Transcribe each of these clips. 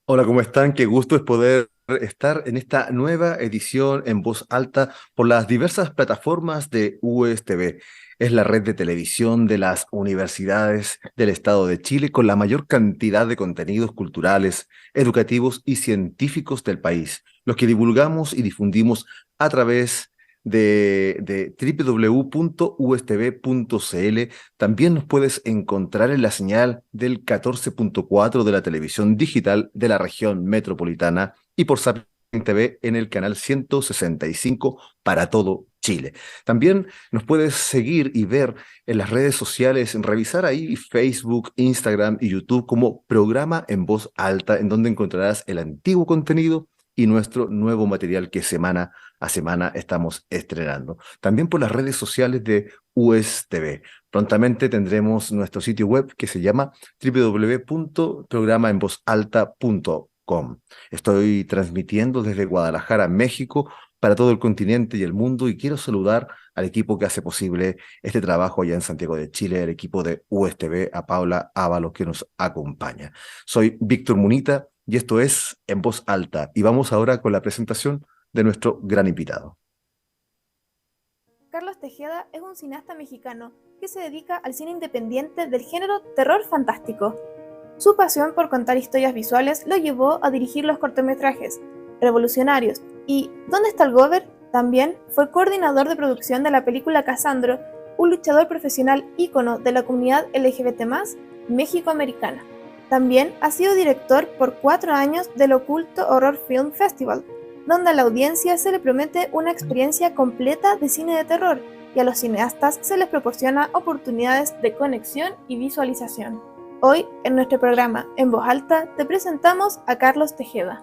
Hola, ¿cómo están? Qué gusto es poder estar en esta nueva edición en voz alta por las diversas plataformas de USTV. Es la red de televisión de las universidades del Estado de Chile con la mayor cantidad de contenidos culturales, educativos y científicos del país, los que divulgamos y difundimos a través de www.ustv.cl. También nos puedes encontrar en la señal del 14.4 de la televisión digital de la región metropolitana y por Sapin TV en el canal 165 para todo Chile. También nos puedes seguir y ver en las redes sociales, revisar ahí Facebook, Instagram y YouTube como programa en voz alta, en donde encontrarás el antiguo contenido y nuestro nuevo material que semana a semana estamos estrenando. También por las redes sociales de USTV. Prontamente tendremos nuestro sitio web que se llama www.programaenvozalta.com. Estoy transmitiendo desde Guadalajara, México, para todo el continente y el mundo y quiero saludar al equipo que hace posible este trabajo allá en Santiago de Chile, el equipo de USTV, a Paula Ábalos que nos acompaña. Soy Víctor Munita y esto es En Voz Alta y vamos ahora con la presentación de nuestro gran invitado. Carlos Tejeda es un cineasta mexicano que se dedica al cine independiente del género terror fantástico. Su pasión por contar historias visuales lo llevó a dirigir los cortometrajes Revolucionarios y ¿Dónde está el Gober? También fue coordinador de producción de la película Casandro, un luchador profesional ícono de la comunidad LGBT+, México-americana. También ha sido director por 4 años del Oculto Horror Film Festival, donde a la audiencia se le promete una experiencia completa de cine de terror y a los cineastas se les proporciona oportunidades de conexión y visualización. Hoy, en nuestro programa En Voz Alta, te presentamos a Carlos Tejeda.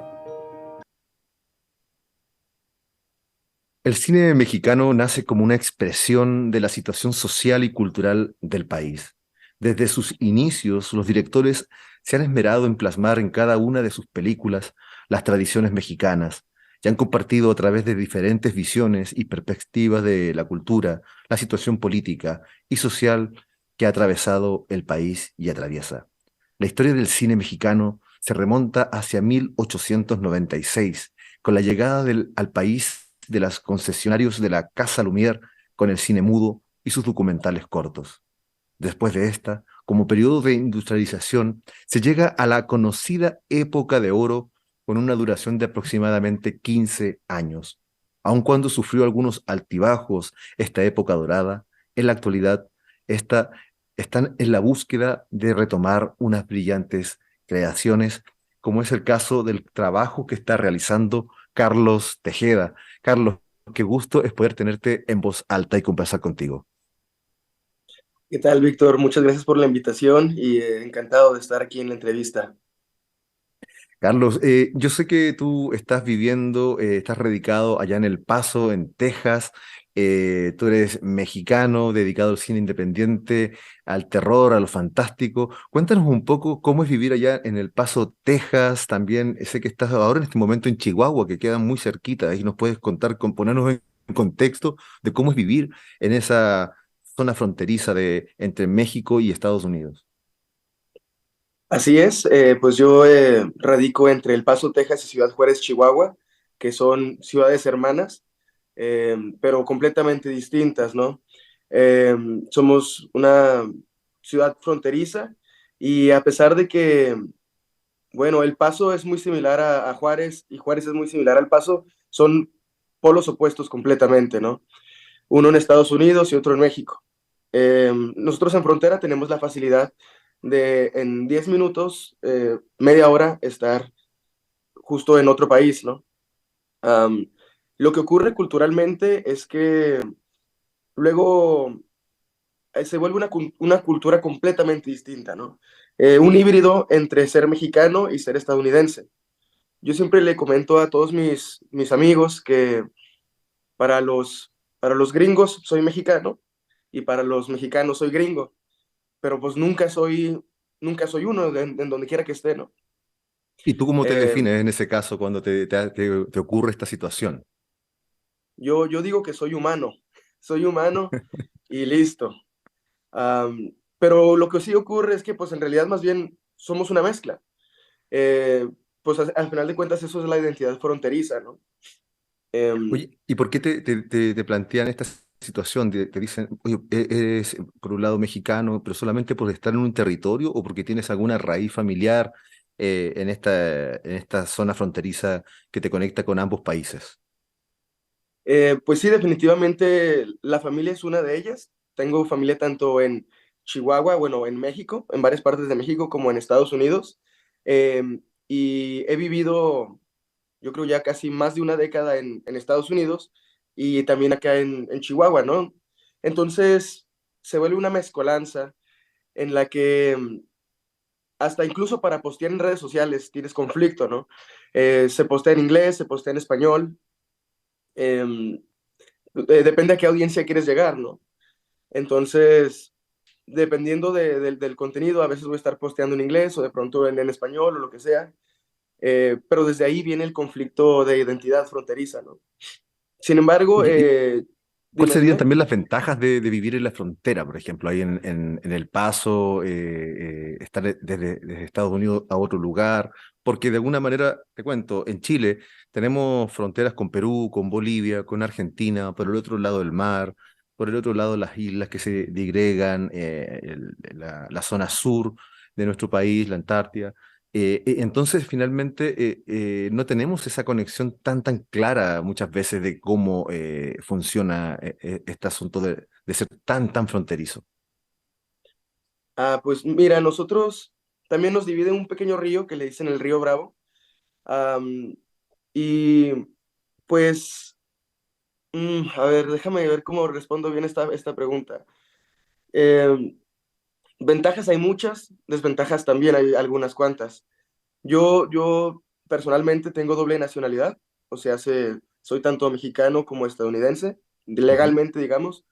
El cine mexicano nace como una expresión de la situación social y cultural del país. Desde sus inicios, los directores se han esmerado en plasmar en cada una de sus películas las tradiciones mexicanas y han compartido a través de diferentes visiones y perspectivas de la cultura, la situación política y social que ha atravesado el país y atraviesa. La historia del cine mexicano se remonta hacia 1896, con la llegada al país de los concesionarios de la Casa Lumière con el cine mudo y sus documentales cortos. Después de esta, como periodo de industrialización, se llega a la conocida época de oro con una duración de aproximadamente 15 años. Aun cuando sufrió algunos altibajos esta época dorada, en la actualidad esta, están en la búsqueda de retomar unas brillantes creaciones, como es el caso del trabajo que está realizando Carlos Tejeda. Carlos, qué gusto es poder tenerte en voz alta y conversar contigo. ¿Qué tal, Víctor? Muchas gracias por la invitación y encantado de estar aquí en la entrevista. Carlos, yo sé que tú estás viviendo, estás radicado allá en El Paso, en Texas. Tú eres mexicano, dedicado al cine independiente, al terror, a lo fantástico. Cuéntanos un poco cómo es vivir allá en El Paso, Texas. También sé que estás ahora en este momento en Chihuahua, que queda muy cerquita, y nos puedes contar, ponernos en contexto de cómo es vivir en esa zona fronteriza entre México y Estados Unidos. Así es, pues yo radico entre El Paso, Texas y Ciudad Juárez, Chihuahua, que son ciudades hermanas, pero completamente distintas, ¿no? Eh, Somos una ciudad fronteriza y a pesar de que, bueno, El Paso es muy similar a Juárez y Juárez es muy similar al Paso, son polos opuestos completamente, ¿no? Uno en Estados Unidos y otro en México. Nosotros en Frontera tenemos la facilidad de en 10 minutos, media hora, estar justo en otro país, ¿no? Um, lo que ocurre culturalmente es que luego se vuelve una cultura completamente distinta, ¿no? Un híbrido entre ser mexicano y ser estadounidense. Yo siempre le comento a todos mis amigos que para para los gringos soy mexicano y para los mexicanos soy gringo, pero pues nunca soy uno en donde quiera que esté, ¿no? ¿Y tú cómo te Eh, defines en ese caso cuando te ocurre esta situación? yo digo que soy humano y listo. Pero lo que sí ocurre es que pues en realidad más bien somos una mezcla. pues al final de cuentas eso es la identidad fronteriza, ¿no? Em, Oye, ¿y por qué te plantean esta situación? Te dicen, oye, eres por un lado mexicano, pero solamente por estar en un territorio o porque tienes alguna raíz familiar en esta zona fronteriza que te conecta con ambos países. pues sí, definitivamente la familia es una de ellas. Tengo familia tanto en Chihuahua, bueno, en México, en varias partes de México, como en Estados Unidos. Y he vivido, yo creo ya casi más de una década en Estados Unidos y también acá en Chihuahua, ¿no? Entonces se vuelve una mezcolanza en la que hasta incluso para postear en redes sociales tienes conflicto, ¿no? Se postea en inglés, se postea en español. em, Depende a qué audiencia quieres llegar, ¿no? Entonces, dependiendo del contenido, a veces voy a estar posteando en inglés o de pronto en español o lo que sea, pero desde ahí viene el conflicto de identidad fronteriza, ¿no? Sin embargo, Oye, ¿cuáles dime, serían dime. también las ventajas de vivir en la frontera, por ejemplo, ahí en El Paso, estar desde Estados Unidos a otro lugar? Porque de alguna manera, te cuento, en Chile tenemos fronteras con Perú, con Bolivia, con Argentina, por el otro lado del mar, por el otro lado las islas que se digregan, la zona sur de nuestro país, la Antártida. Entonces, finalmente, no tenemos esa conexión tan clara muchas veces de cómo funciona este asunto de ser tan fronterizo. Ah, pues mira, nosotros también nos divide un pequeño río que le dicen el río Bravo. am, y pues, a ver, déjame ver cómo respondo bien esta pregunta. Em, Ventajas hay muchas, desventajas también hay algunas cuantas. Yo personalmente tengo doble nacionalidad, o sea, soy tanto mexicano como estadounidense, Ujú, legalmente, digamos.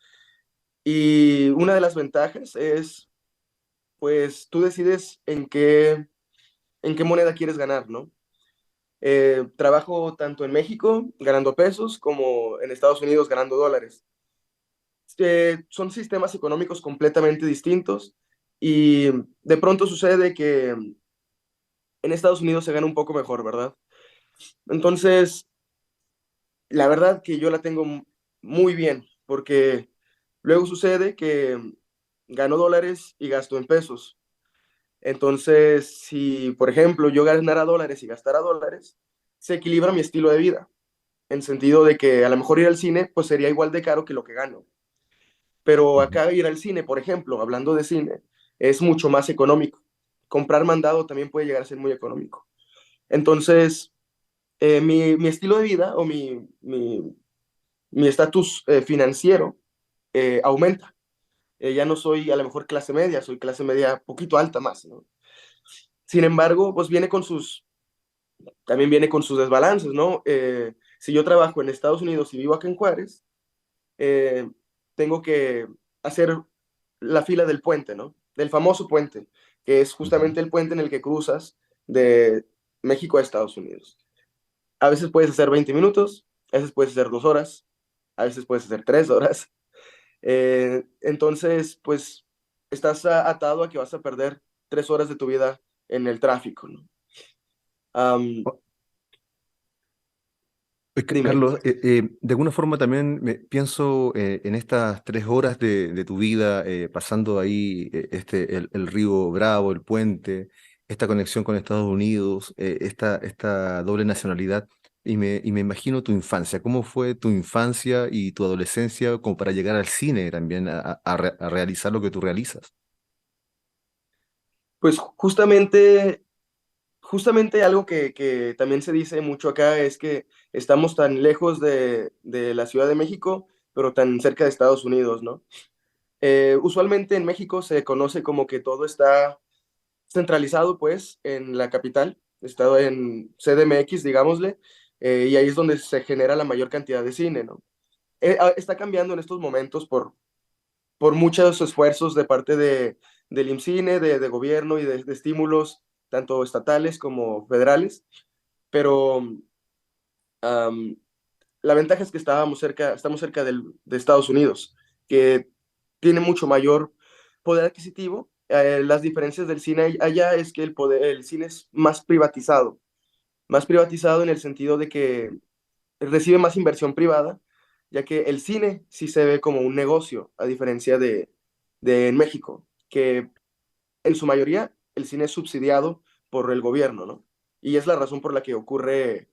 Y una de las ventajas es, pues, tú decides en qué moneda quieres ganar, ¿no? Trabajo tanto en México ganando pesos como en Estados Unidos ganando dólares. Son sistemas económicos completamente distintos y de pronto sucede que en Estados Unidos se gana un poco mejor, ¿verdad? Entonces, la verdad que yo la tengo muy bien, porque luego sucede que gano dólares y gasto en pesos. Entonces, si, por ejemplo, yo ganara dólares y gastara dólares, se equilibra mi estilo de vida, en sentido de que a lo mejor ir al cine, pues sería igual de caro que lo que gano. Pero ujú. acá ir al cine, por ejemplo, hablando de cine, es mucho más económico. Comprar mandado también puede llegar a ser muy económico. Entonces, mi estilo de vida o mi estatus financiero aumenta. Ya no soy a lo mejor clase media, soy clase media poquito alta más, ¿no? Sin embargo, pues también viene con sus desbalances, ¿no? Si yo trabajo en Estados Unidos y vivo acá en Juárez, eh, tengo que hacer la fila del puente, ¿no? Del famoso puente, que es Ujú. justamente el puente en el que cruzas de México a Estados Unidos. A veces puedes hacer 20 minutos, a veces puedes hacer 2 horas, a veces puedes hacer 3 horas. Entonces, pues estás atado a que vas a perder 3 horas de tu vida en el tráfico, ¿no? Am, Dime. Carlos, de alguna forma también pienso en estas 3 horas de tu vida, pasando ahí el río Bravo, el puente, esta conexión con Estados Unidos, esta doble nacionalidad, y me imagino tu infancia. ¿Cómo fue tu infancia y tu adolescencia como para llegar al cine también a realizar lo que tú realizas? Pues justamente algo que también se dice mucho acá es que estamos tan lejos de la Ciudad de México, pero tan cerca de Estados Unidos, ¿no? Usualmente en México se conoce como que todo está centralizado, pues, en la capital, estado en CDMX, digámosle, y ahí es donde se genera la mayor cantidad de cine, ¿no? Está cambiando en estos momentos por muchos esfuerzos de parte del IMCINE, de gobierno y de estímulos, tanto estatales como federales, pero am, la ventaja es que estamos cerca de Estados Unidos, que tiene mucho mayor poder adquisitivo. Las diferencias del cine allá es que el cine es más privatizado. más privatizado en el sentido de que recibe más inversión privada, ya que el cine sí se ve como un negocio, a diferencia de en México, que en su mayoría el cine es subsidiado por el gobierno, ¿no? Y es la razón por la que ocurre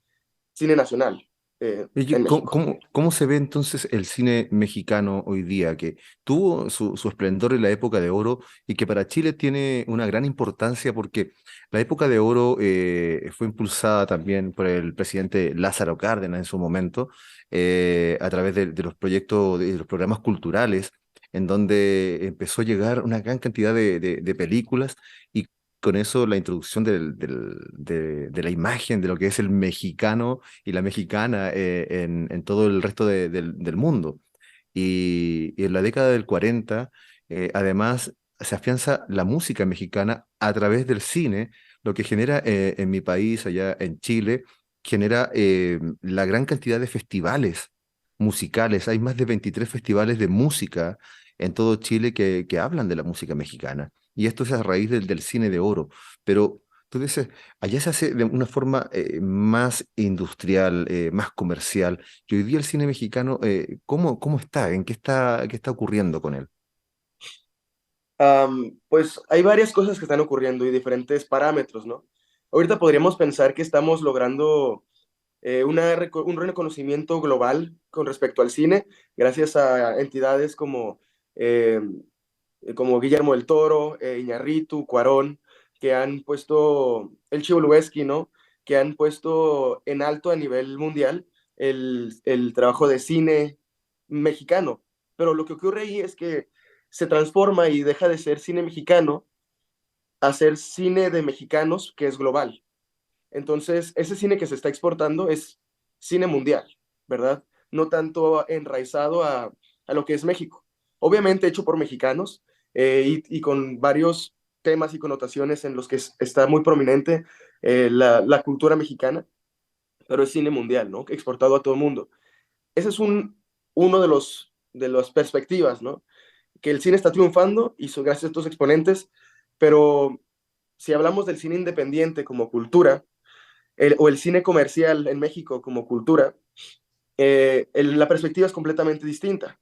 cine nacional Oye, en México. cómo se ve entonces el cine mexicano hoy día, que tuvo su esplendor en la época de oro y que para Chile tiene una gran importancia porque la época de oro fue impulsada también por el presidente Lázaro Cárdenas en su momento, a través de los proyectos, de los programas culturales, en donde empezó a llegar una gran cantidad de películas y con eso la introducción de la imagen de lo que es el mexicano y la mexicana en todo el resto del mundo. Y en la década del 40, además, se afianza la música mexicana a través del cine, lo que genera en mi país, allá en Chile, genera la gran cantidad de festivales musicales. Hay más de 23 festivales de música en todo Chile que hablan de la música mexicana. Y esto es a raíz del cine de oro. Pero tú dices, allá se hace de una forma más industrial, más comercial. Y hoy día el cine mexicano, ¿cómo está? ¿Qué está ocurriendo con él? Pues hay varias cosas que están ocurriendo y diferentes parámetros, ¿no? Ahorita podríamos pensar que estamos logrando un reconocimiento global con respecto al cine, gracias a entidades eh, como Guillermo del Toro, Iñárritu, Cuarón, que han puesto, el Chivo Lubeski, ¿no? Que han puesto en alto a nivel mundial el trabajo de cine mexicano. Pero lo que ocurre ahí es que se transforma y deja de ser cine mexicano a ser cine de mexicanos que es global. Entonces, ese cine que se está exportando es cine mundial, ¿verdad? No tanto enraizado a lo que es México. Obviamente hecho por mexicanos y con varios temas y connotaciones en los que está muy prominente la cultura mexicana, pero es cine mundial, ¿no? Exportado a todo el mundo. Ese es uno de las perspectivas, ¿no? Que el cine está triunfando y gracias a estos exponentes, pero si hablamos del cine independiente como cultura, o el cine comercial en México como cultura, la perspectiva es completamente distinta.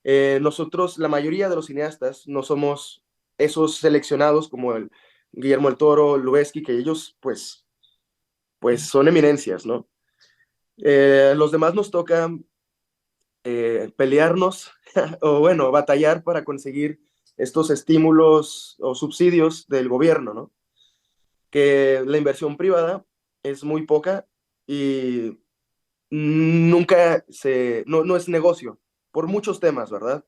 Nosotros, la mayoría de los cineastas, no somos esos seleccionados como el Guillermo del Toro, Lubeski, que ellos pues son eminencias, ¿no? Los demás nos toca pelearnos o bueno, batallar para conseguir estos estímulos o subsidios del gobierno, ¿no? Que la inversión privada es muy poca y no es negocio, por muchos temas, ¿verdad?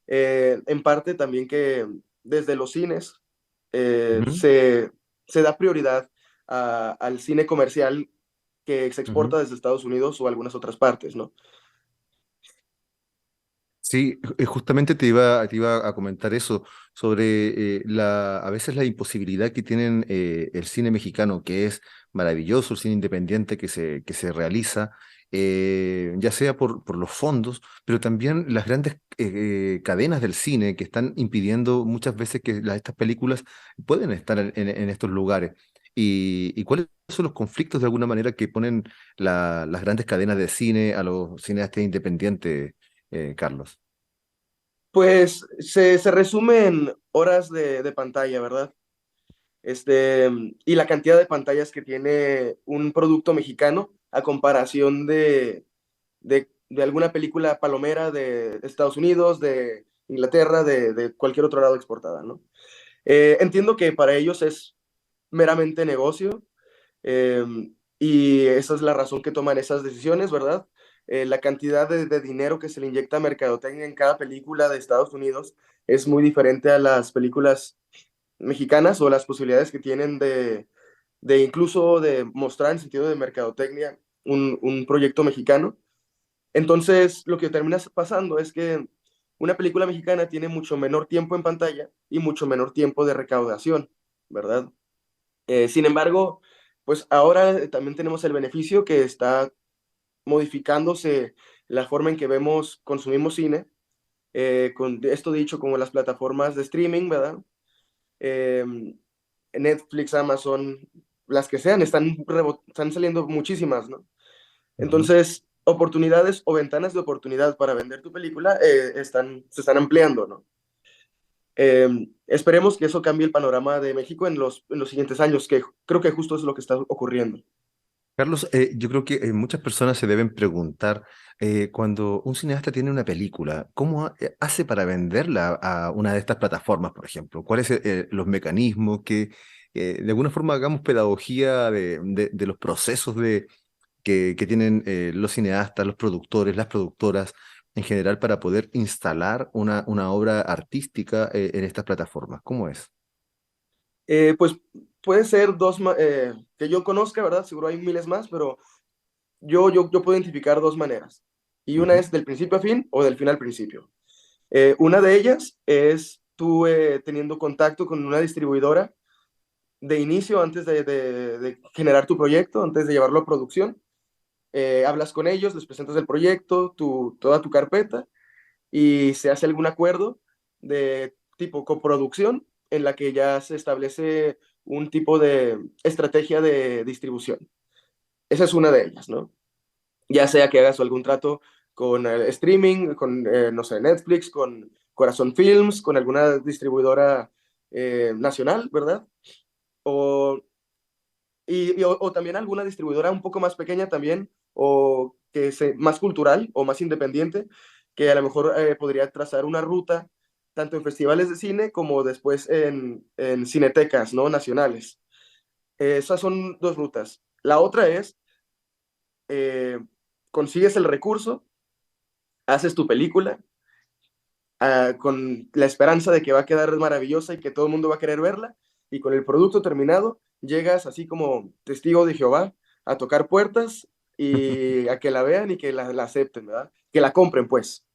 En parte también que desde los cines eh, Ujú, se, se da prioridad al cine comercial que se ujú. exporta desde Estados Unidos o algunas otras partes, ¿no? Sí, justamente te iba a comentar eso, sobre a veces la imposibilidad que tienen el cine mexicano, que es maravilloso, el cine independiente que se realiza, ya sea por los fondos, pero también las grandes cadenas del cine que están impidiendo muchas veces que estas películas pueden estar en estos lugares. Y cuáles son los conflictos de alguna manera que ponen las grandes cadenas de cine a los cineastas independientes, Carlos? Pues se resume en horas de pantalla, ¿verdad? Y la cantidad de pantallas que tiene un producto mexicano a comparación de alguna película palomera de Estados Unidos, de Inglaterra, de cualquier otro lado exportada, ¿no? Entiendo que para ellos es meramente negocio eh, y esa es la razón que toman esas decisiones, ¿verdad? La cantidad de dinero que se le inyecta a mercadotecnia en cada película de Estados Unidos es muy diferente a las películas mexicanas o las posibilidades que tienen de incluso de mostrar en sentido de mercadotecnia un proyecto mexicano. Entonces, lo que termina pasando es que una película mexicana tiene mucho menor tiempo en pantalla y mucho menor tiempo de recaudación, ¿verdad? Sin embargo, pues ahora también tenemos el beneficio que está modificándose la forma en que consumimos cine, con esto dicho como las plataformas de streaming, ¿verdad? Eh, Netflix, Amazon. las que sean, están saliendo muchísimas, ¿no? Ujú. Entonces, oportunidades o ventanas de oportunidad para vender tu película se están ampliando, ¿no? Esperemos que eso cambie el panorama de México en los siguientes años, que creo que justo es lo que está ocurriendo. Carlos, yo creo que muchas personas se deben preguntar, cuando un cineasta tiene una película, ¿cómo hace para venderla a una de estas plataformas, por ejemplo? ¿Cuáles son los mecanismos que, de alguna forma, hagamos pedagogía de los procesos que tienen los cineastas, los productores, las productoras en general para poder instalar una obra artística en estas plataformas? ¿Cómo es? Pues puede ser que yo conozca, ¿verdad? Seguro hay miles más, pero yo puedo identificar dos maneras. Y una Ujú. es del principio a fin o del fin al principio. Una de ellas es tú teniendo contacto con una distribuidora de inicio antes de generar tu proyecto, antes de llevarlo a producción. Hablas con ellos, les presentas el proyecto, toda tu carpeta y se hace algún acuerdo de tipo coproducción en la que ya se establece un tipo de estrategia de distribución. Esa es una de ellas, ¿no? Ya sea que hagas algún trato con el streaming, con, no sé, Netflix, con Corazón Films, con alguna distribuidora nacional, ¿verdad? O, o también alguna distribuidora un poco más pequeña también, o más cultural o más independiente, que a lo mejor podría trazar una ruta tanto en festivales de cine como después en cinetecas, ¿no? Nacionales. Esas son dos rutas. La otra es, eh, consigues el recurso, haces tu película, con la esperanza de que va a quedar maravillosa y que todo el mundo va a querer verla, y con el producto terminado llegas así como testigo de Jehová a tocar puertas y a que la vean y que la acepten, ¿verdad? Que la compren, pues.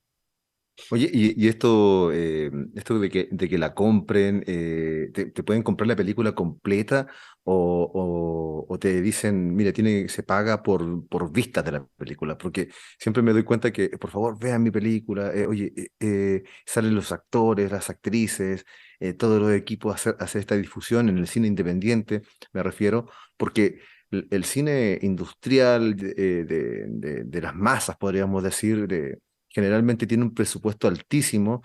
Oye, y esto de que la compren, te pueden comprar la película completa o te dicen, mira, se paga por vistas de la película? Porque siempre me doy cuenta que, por favor, vean mi película, oye, salen los actores, las actrices, todos los equipos a hacer esta difusión en el cine independiente, me refiero, porque el cine industrial de las masas, podríamos decir, generalmente tiene un presupuesto altísimo.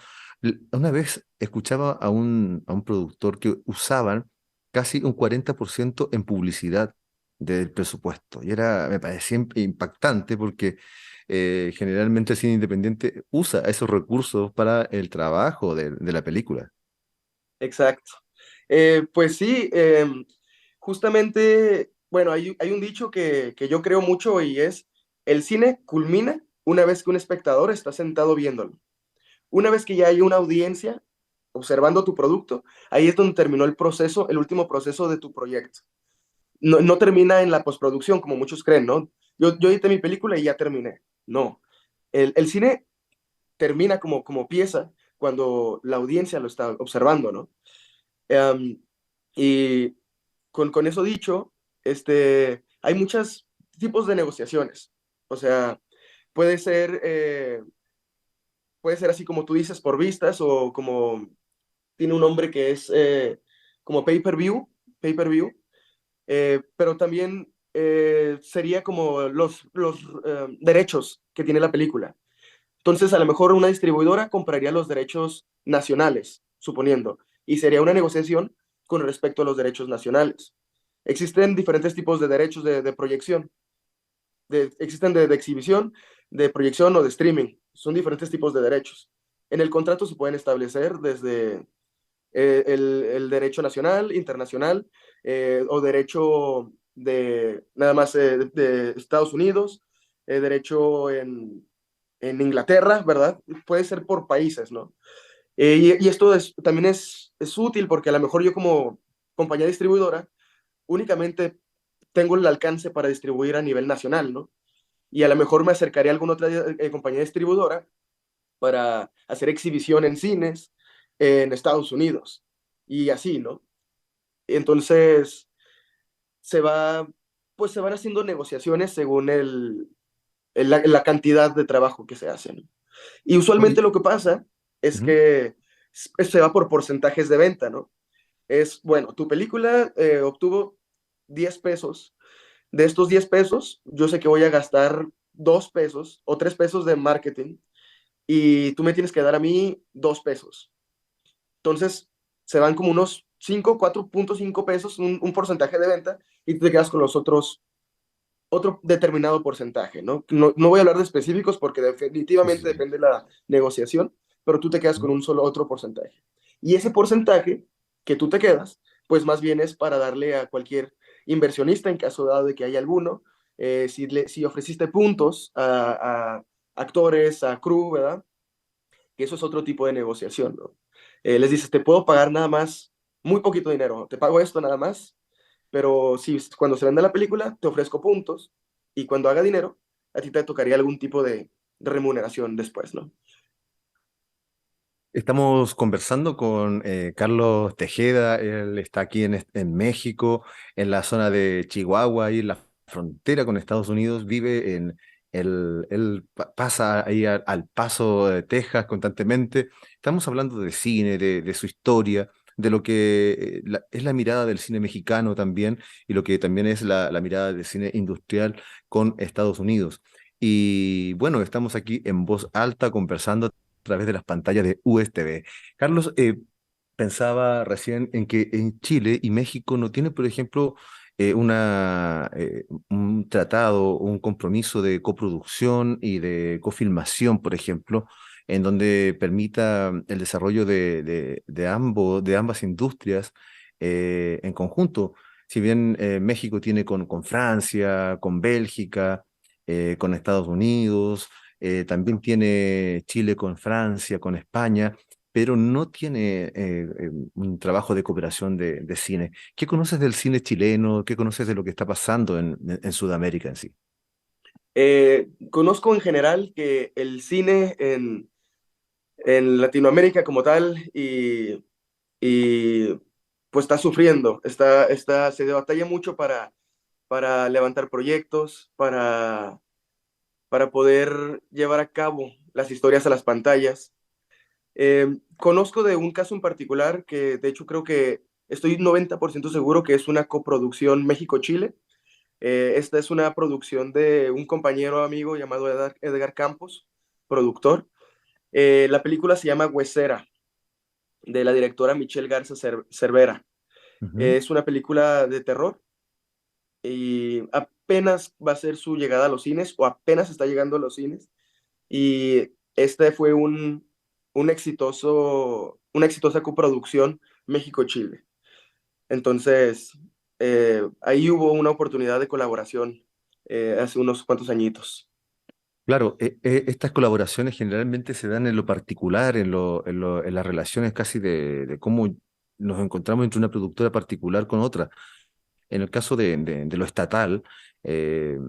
Una vez escuchaba a un productor que usaban casi un 40% en publicidad del presupuesto. Y me parecía impactante porque generalmente el cine independiente usa esos recursos para el trabajo de la película. Exacto. Pues sí, justamente, bueno, hay un dicho que yo creo mucho y es, el cine culmina una vez que un espectador está sentado viéndolo. Una vez que ya hay una audiencia observando tu producto, ahí es donde terminó el proceso, el último proceso de tu proyecto. No termina en la postproducción, como muchos creen, ¿no? Yo edité mi película y ya terminé. No. El cine termina como pieza cuando la audiencia lo está observando, ¿no? Um, y con eso dicho, hay muchos tipos de negociaciones. O sea, puede ser, eh, puede ser así como tú dices, por vistas o como tiene un nombre que es como pay-per-view, pero también sería como los derechos que tiene la película. Entonces, a lo mejor una distribuidora compraría los derechos nacionales, suponiendo, y sería una negociación con respecto a los derechos nacionales. Existen diferentes tipos de derechos de proyección. Existen de exhibición, de proyección o de streaming. Son diferentes tipos de derechos. En el contrato se pueden establecer desde el derecho nacional, internacional, o derecho de nada más de Estados Unidos, derecho en Inglaterra, ¿verdad? Puede ser por países, ¿no? Y esto también es útil porque a lo mejor yo como compañía distribuidora únicamente tengo el alcance para distribuir a nivel nacional, ¿no? Y a lo mejor me acercaré a alguna otra compañía distribuidora para hacer exhibición en cines en Estados Unidos y así, ¿no? Entonces se va, pues se van haciendo negociaciones según la cantidad de trabajo que se hace, ¿no? Y usualmente Oye, lo que pasa es ujú. que se va por porcentajes de venta, ¿no? Es, bueno, tu película obtuvo 10 pesos. De estos 10 pesos, yo sé que voy a gastar 2 pesos o 3 pesos de marketing y tú me tienes que dar a mí 2 pesos. Entonces, se van como unos 5, 4.5 pesos, un porcentaje de venta, y tú te quedas con los otros, otro determinado porcentaje, ¿no? No voy a hablar de específicos porque Sí, sí, definitivamente sí. depende de la negociación, pero tú te quedas con un solo otro porcentaje. Y ese porcentaje que tú te quedas, pues más bien es para darle a cualquier inversionista, en caso dado de que haya alguno, si ofreciste puntos a actores, a crew, ¿verdad? Que eso es otro tipo de negociación, ¿no? Les dices, te puedo pagar nada más muy poquito dinero, te pago esto nada más, pero si cuando se venda la película te ofrezco puntos y cuando haga dinero, a ti te tocaría algún tipo de remuneración después, ¿no? Estamos conversando con Carlos Tejeda. Él está aquí en México, en la zona de Chihuahua, ahí en la frontera con Estados Unidos. Vive él pasa ahí al Paso de Texas constantemente. Estamos hablando de cine, de su historia, de lo que es la mirada del cine mexicano también, y lo que también es la mirada del cine industrial con Estados Unidos. Y bueno, estamos aquí en voz alta conversando través de las pantallas de USTV. Carlos, pensaba recién en que en Chile y México no tiene, por ejemplo, un tratado, un compromiso de coproducción y de cofilmación, por ejemplo, en donde permita el desarrollo de ambas industrias en conjunto. Si bien México tiene con Francia, con Bélgica, con Estados Unidos, también tiene Chile con Francia, con España, pero no tiene un trabajo de cooperación de cine. ¿Qué conoces del cine chileno? ¿Qué conoces de lo que está pasando en Sudamérica en sí? Conozco en general que el cine en Latinoamérica como tal y pues está sufriendo, se batalla mucho para levantar proyectos, para poder llevar a cabo las historias a las pantallas. Conozco de un caso en particular que de hecho creo que estoy 90% seguro que es una coproducción México-Chile. Esta es una producción de un compañero amigo llamado Edgar Campos, productor. La película se llama Huesera, de la directora Michelle Garza Cervera. Ujú. Es una película de terror y apenas va a ser su llegada a los cines o apenas está llegando a los cines. Y este fue una exitosa coproducción México-Chile. Entonces, ahí hubo una oportunidad de colaboración hace unos cuantos añitos. Claro, estas colaboraciones generalmente se dan en lo particular, en las relaciones casi de cómo nos encontramos entre una productora particular con otra. En el caso de lo estatal, eh,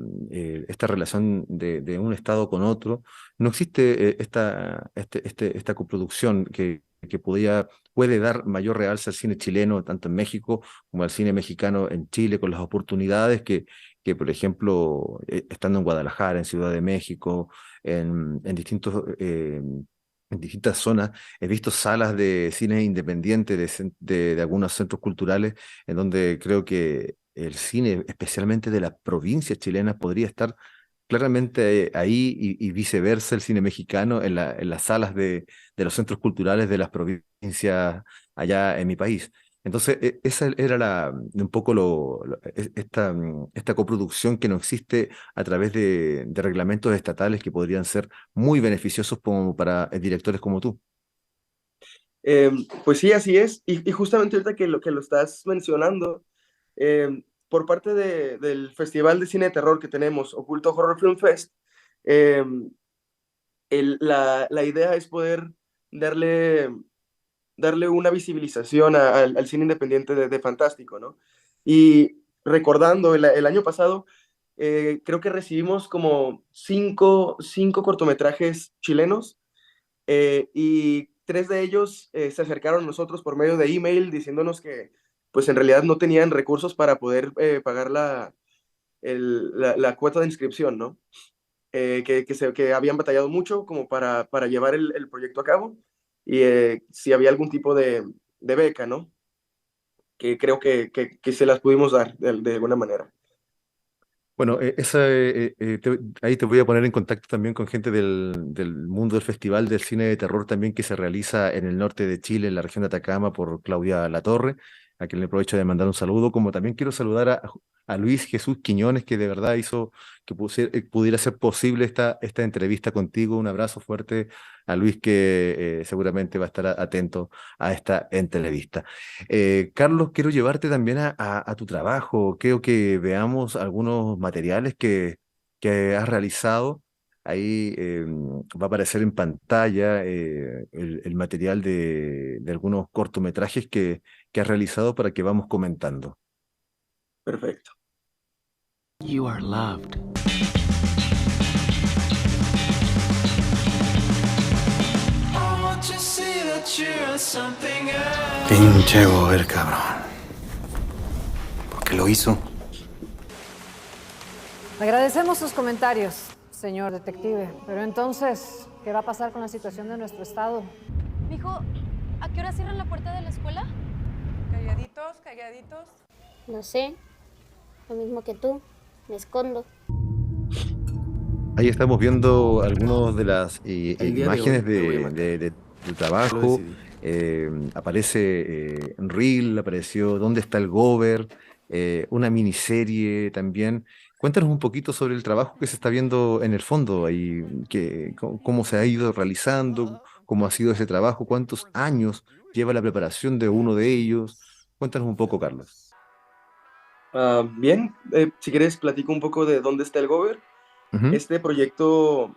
esta relación de un Estado con otro, no existe esta coproducción que puede dar mayor realce al cine chileno, tanto en México como al cine mexicano en Chile, con las oportunidades por ejemplo, estando en Guadalajara, en Ciudad de México, en distintas zonas, he visto salas de cine independiente de algunos centros culturales en donde creo que el cine, especialmente de las provincias chilenas, podría estar claramente ahí y viceversa el cine mexicano en las salas de los centros culturales de las provincias allá en mi país. Entonces, esa era un poco esta coproducción que no existe a través de reglamentos estatales que podrían ser muy beneficiosos como para directores como tú. Pues sí, así es. Y justamente ahorita que lo estás mencionando, por parte del Festival de Cine de Terror que tenemos, Oculto Horror Film Fest, eh, la idea es poder darle, darle una visibilización al cine independiente de Fantástico, ¿no? Y recordando, el año pasado, creo que recibimos como cinco cortometrajes chilenos y tres de ellos se acercaron a nosotros por medio de email diciéndonos que pues en realidad no tenían recursos para poder pagar la cuota de inscripción, ¿no? Que habían batallado mucho como para llevar el proyecto a cabo y si había algún tipo de beca, ¿no? que creo que se las pudimos dar de alguna manera. Bueno, ahí te voy a poner en contacto también con gente del mundo del Festival del Cine de Terror también que se realiza en el norte de Chile, en la región de Atacama, por Claudia Latorre, a quien le aprovecho de mandar un saludo, como también quiero saludar a Luis Jesús Quiñones, que de verdad hizo que pudiera ser posible esta entrevista contigo. Un abrazo fuerte a Luis, que seguramente va a estar atento a esta entrevista. Carlos, quiero llevarte también a tu trabajo. Quiero que veamos algunos materiales que has realizado. Ahí va a aparecer en pantalla el material de algunos cortometrajes que has realizado para que vamos comentando. Perfecto. You are loved. Pinche Gober, cabrón. ¿Por qué lo hizo? Agradecemos sus comentarios, señor detective. Pero entonces, ¿qué va a pasar con la situación de nuestro estado? Mijo, ¿a qué hora cierran la puerta de la escuela? Calladitos, calladitos. No sé, lo mismo que tú, me escondo. Ahí estamos viendo algunas de las El día de imágenes hoy te voy a matar. del Lo trabajo. decidí. Aparece Reel, apareció ¿Dónde está el Gober? Una miniserie también. Cuéntanos un poquito sobre el trabajo que se está viendo en el fondo ahí, cómo se ha ido realizando, cómo ha sido ese trabajo, cuántos años lleva la preparación de uno de ellos. Cuéntanos un poco, Carlos. Bien, si quieres platico un poco de dónde está el Gober. Ujú. Este proyecto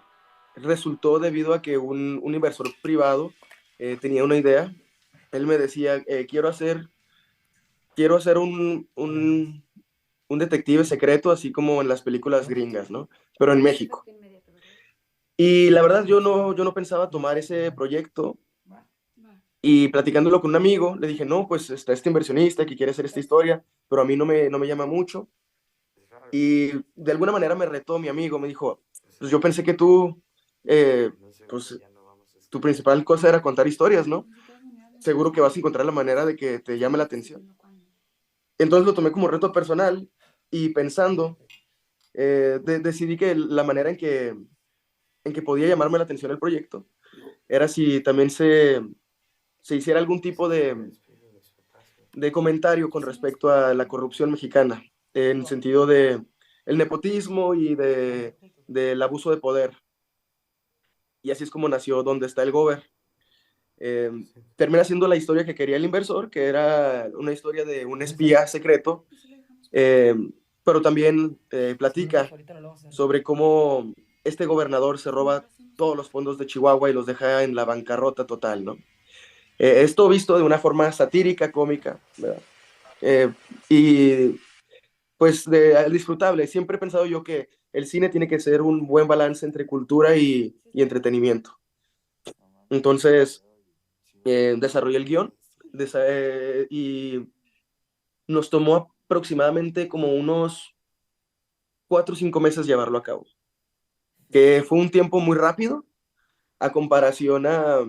resultó debido a que un inversor privado tenía una idea. Él me decía, quiero hacer un detective secreto, así como en las películas gringas, ¿no? Pero en México. Y la verdad yo no pensaba tomar ese proyecto, y platicándolo con un amigo, le dije, no, pues está este inversionista que quiere hacer esta historia, pero a mí no me llama mucho. Y de alguna manera me retó mi amigo, me dijo, pues yo pensé que tú, pues tu principal cosa era contar historias, ¿no? Seguro que vas a encontrar la manera de que te llame la atención. Entonces lo tomé como reto personal y pensando, decidí que la manera en que podía llamarme la atención el proyecto era si también se hiciera algún tipo de comentario con respecto a la corrupción mexicana, en sentido de el nepotismo y del abuso de poder. Y así es como nació Donde está el Gober. Eh, Termina siendo la historia que quería el inversor, que era una historia de un espía secreto, eh, pero también platica sobre cómo este gobernador se roba todos los fondos de Chihuahua y los deja en la bancarrota total, ¿no? Esto visto de una forma satírica, cómica, ¿verdad? Eh, y pues disfrutable. Siempre he pensado yo que el cine tiene que ser un buen balance entre cultura y entretenimiento. Entonces, desarrollé el guión y nos tomó aproximadamente como unos 4 o 5 meses llevarlo a cabo, que fue un tiempo muy rápido a comparación a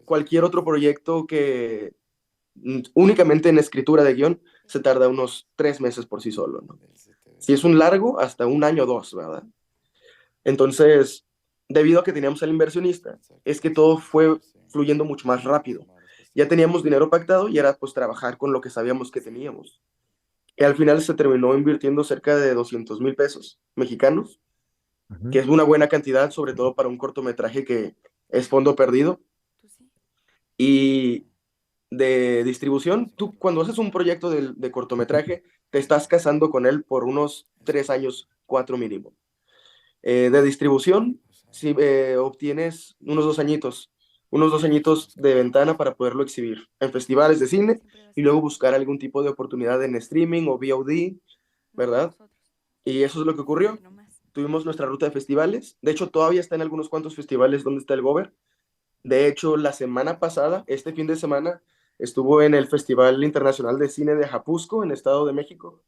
cualquier otro proyecto que únicamente en escritura de guión se tarda unos 3 meses por sí solo, ¿no? Si es un largo, hasta un año o dos, ¿verdad? Entonces, debido a que teníamos al inversionista, es que todo fue fluyendo mucho más rápido. Ya teníamos dinero pactado y era pues trabajar con lo que sabíamos que teníamos. Y al final se terminó invirtiendo cerca de 200,000 pesos mexicanos, que Ujú. es una buena cantidad, sobre todo para un cortometraje que es fondo perdido. Y de distribución, tú cuando haces un proyecto de cortometraje, te estás casando con él por unos 3 años, cuatro mínimo. De distribución, si obtienes unos 2 añitos de ventana para poderlo exhibir en festivales de cine y luego buscar algún tipo de oportunidad en streaming o VOD, ¿verdad? Y eso es lo que ocurrió. Tuvimos nuestra ruta de festivales. De hecho, todavía está en algunos cuantos festivales donde está el Gober. De hecho, la semana pasada, este fin de semana, estuvo en el Festival Internacional de Cine de Ajapusco, en Estado de México,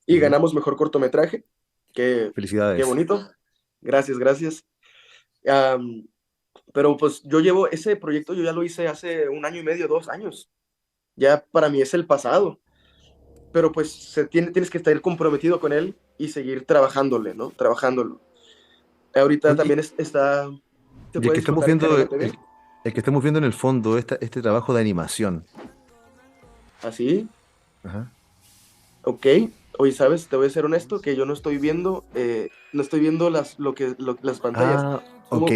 y Ujú. ganamos mejor cortometraje. Qué Felicidades. bonito. Gracias, gracias. Am, pero pues yo llevo ese proyecto, yo ya lo hice hace un año y medio, 2 años. ya para mí es el pasado, pero pues tienes que estar comprometido con él y seguir trabajándole, ¿no? Trabajándolo. Ahorita Oye, también está, se y el puede que estamos disfrutar en viendo, Canela TV, el que estamos viendo en el fondo, este trabajo de animación. así, Ajá. ok. Oye, ¿sabes? Te voy a ser honesto que yo no estoy viendo las pantallas. Ah, ok.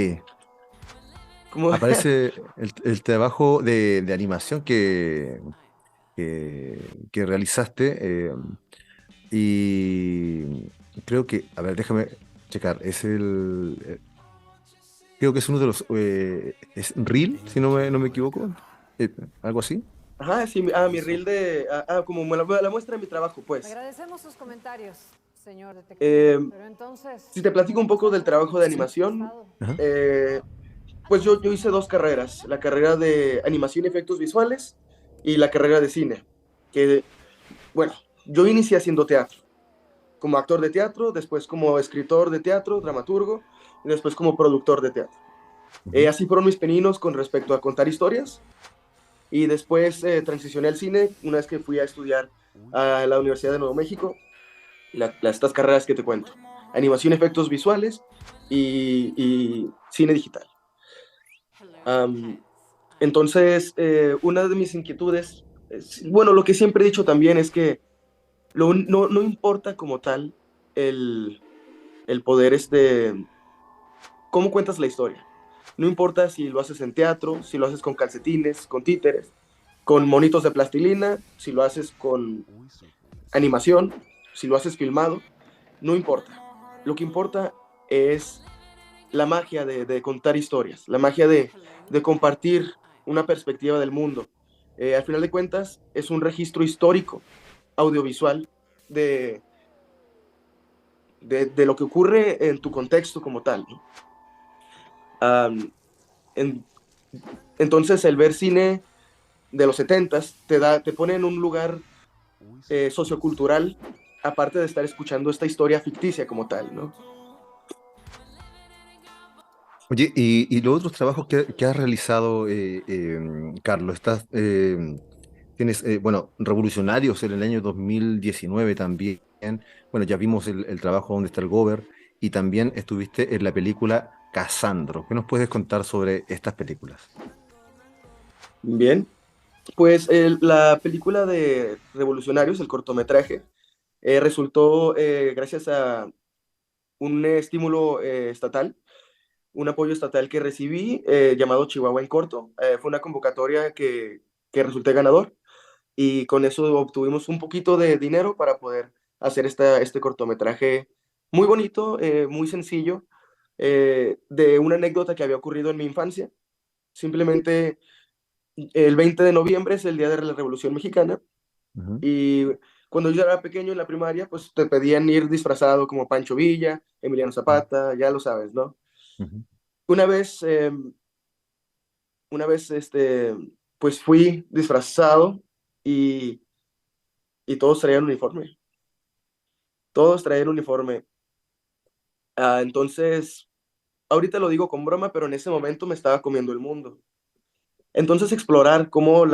¿Cómo, cómo? Aparece el trabajo de animación que realizaste y creo que, a ver, déjame checar, creo que es uno de los, es Reel, si no me equivoco, eh, algo así. Ajá, sí, mi reel como la muestra de mi trabajo, pues. Agradecemos sus comentarios, señor detective. Eh, Pero entonces, si te ¿qué platico va a un poco pasar del con la trabajo de situación de nuestro animación, estado? Ajá. pues yo hice dos carreras, la carrera de animación y efectos visuales y la carrera de cine, que, bueno, yo inicié haciendo teatro, como actor de teatro, después como escritor de teatro, dramaturgo, y después como productor de teatro. Ujú. Así fueron mis pininos con respecto a contar historias, y después transicioné al cine una vez que fui a estudiar a la Universidad de Nuevo México, estas carreras que te cuento, animación, efectos visuales y cine digital. Um, entonces, una de mis inquietudes, bueno, lo que siempre he dicho también es que no importa como tal el, el poder, cómo cuentas la historia. No importa si lo haces en teatro, si lo haces con calcetines, con títeres, con monitos de plastilina, si lo haces con animación, si lo haces filmado, no importa. Lo que importa es la magia de contar historias, la magia de compartir una perspectiva del mundo. Al final de cuentas, es un registro histórico, audiovisual, de, de lo que ocurre en tu contexto como tal, ¿no? Um, en, entonces, el ver cine de los setentas te pone en un lugar sociocultural, aparte de estar escuchando esta historia ficticia como tal, ¿no? Oye, y los otros trabajos que has realizado, Carlos, tienes, bueno, Revolucionarios en el año 2019 también, bueno, ya vimos el trabajo donde está el Gober, y también estuviste en la película Casandro. ¿Qué nos puedes contar sobre estas películas? Bien, pues la película de Revolucionarios, el cortometraje, resultó gracias a un estímulo estatal, un apoyo estatal que recibí llamado Chihuahua en Corto. Fue una convocatoria que resulté ganador y con eso obtuvimos un poquito de dinero para poder hacer este cortometraje muy bonito, muy sencillo, de una anécdota que había ocurrido en mi infancia. Simplemente el 20 de noviembre es el día de la Revolución Mexicana Ujú, y cuando yo era pequeño en la primaria, pues te pedían ir disfrazado como Pancho Villa, Emiliano ujú, Zapata, ya lo sabes, ¿no? ujú. Una vez, una vez, pues fui disfrazado y, y todos traían uniforme. Todos traían uniforme. Entonces, ahorita lo digo con broma, pero en ese momento me estaba comiendo el mundo. Entonces, explorar cómo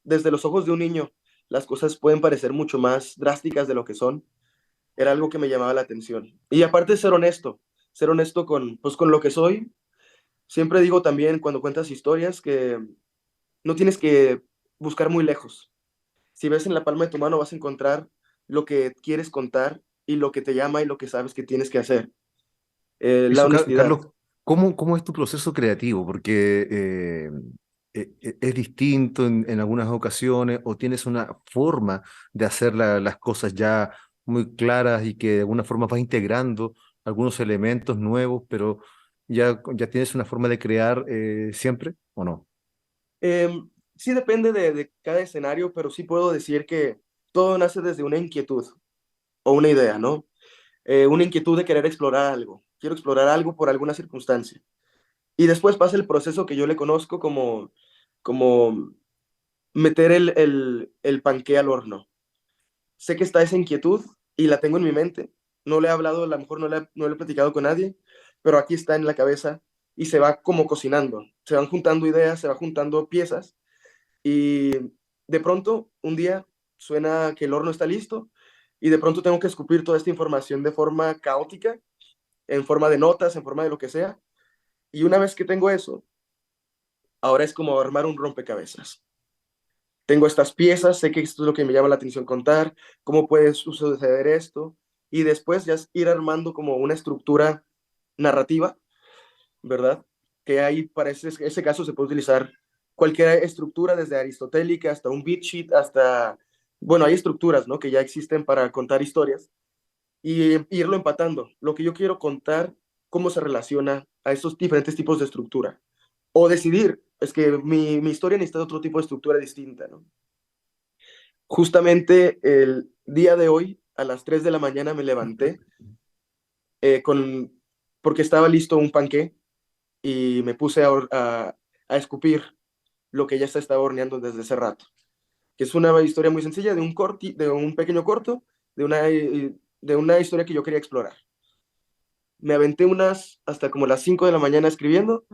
desde los ojos de un niño las cosas pueden parecer mucho más drásticas de lo que son, era algo que me llamaba la atención. Y aparte, ser honesto pues, con lo que soy. Siempre digo también cuando cuentas historias que no tienes que buscar muy lejos. Si ves en la palma de tu mano vas a encontrar lo que quieres contar y lo que te llama y lo que sabes que tienes que hacer. La Eso, honestidad. Carlos, ¿cómo es tu proceso creativo? Porque es distinto en algunas ocasiones o tienes una forma de hacer las cosas ya muy claras y que de alguna forma vas integrando algunos elementos nuevos, pero ya tienes una forma de crear siempre, ¿o no? Sí depende de cada escenario, pero sí puedo decir que todo nace desde una inquietud o una idea, ¿no? Una inquietud de querer explorar algo. Quiero explorar algo por alguna circunstancia. Y después pasa el proceso que yo le conozco como meter el panqué al horno. Sé que está esa inquietud y la tengo en mi mente. No le he hablado, a lo mejor no le he platicado con nadie, pero aquí está en la cabeza y se va como cocinando. Se van juntando ideas, se van juntando piezas y de pronto, un día suena que el horno está listo y de pronto tengo que escupir toda esta información de forma caótica, en forma de notas, en forma de lo que sea. Y una vez que tengo eso, ahora es como armar un rompecabezas. Tengo estas piezas, sé que esto es lo que me llama la atención contar, cómo puede suceder esto, y después ya es ir armando como una estructura narrativa, ¿verdad? Que ahí para ese caso se puede utilizar cualquier estructura, desde aristotélica hasta un beat sheet, hasta, bueno, hay estructuras, ¿no? Que ya existen para contar historias, y irlo empatando. Lo que yo quiero contar, cómo se relaciona a esos diferentes tipos de estructura. O decidir, es que mi historia necesita otro tipo de estructura distinta, ¿no? Justamente el día de hoy, a las 3 de la mañana, me levanté eh, con, porque estaba listo un panqué y me puse a escupir lo que ya se estaba horneando desde ese rato. Que es una historia muy sencilla de un pequeño corto, de una historia que yo quería explorar. Me aventé hasta como las 5 de la mañana escribiendo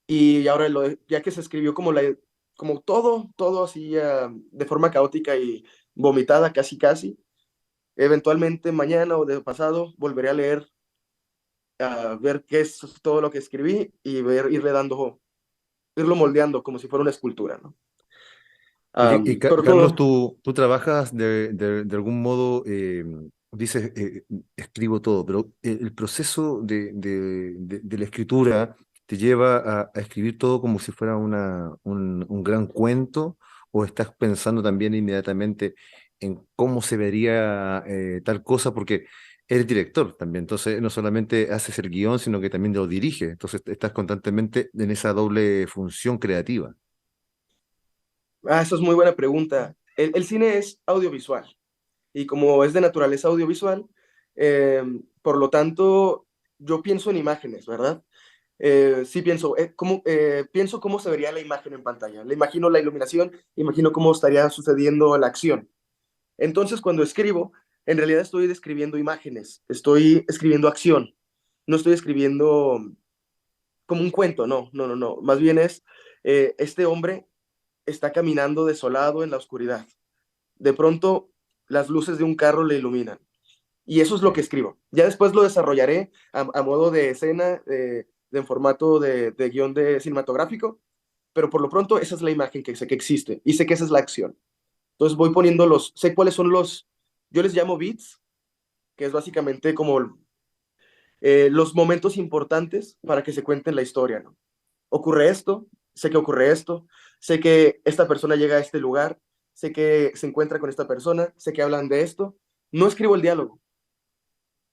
y ahora ya que se escribió como todo así de forma caótica y vomitada casi casi, eventualmente mañana o de pasado volveré a leer, a ver qué es todo lo que escribí y irlo moldeando como si fuera una escultura, ¿no? Oye, y Pero Carlos, todo, tú trabajas de algún modo, dices, escribo todo, pero el proceso de la escritura te lleva a escribir todo como si fuera un gran cuento, o estás pensando también inmediatamente en cómo se vería tal cosa, porque eres director también, entonces no solamente haces el guión, sino que también lo diriges, entonces estás constantemente en esa doble función creativa. eso es muy buena pregunta. El cine es audiovisual y como es de naturaleza audiovisual, eh, por lo tanto, yo pienso en imágenes, ¿verdad? Sí pienso cómo se vería la imagen en pantalla. Le imagino la iluminación, imagino cómo estaría sucediendo la acción. Entonces, cuando escribo, en realidad estoy describiendo imágenes, estoy escribiendo acción, no estoy escribiendo como un cuento, no, no, no, no. Más bien es, este hombre está caminando desolado en la oscuridad. De pronto, las luces de un carro le iluminan. Y eso es lo que Ok. escribo. Ya después lo desarrollaré a modo de escena, en formato de guión de cinematográfico, pero por lo pronto esa es la imagen que sé que existe y sé que esa es la acción. Entonces voy poniendo sé cuáles son yo les llamo beats, que es básicamente como los momentos importantes para que se cuenten la historia, ¿no? Ocurre esto, sé que ocurre esto, sé que esta persona llega a este lugar, sé que se encuentra con esta persona, sé que hablan de esto. No escribo el diálogo.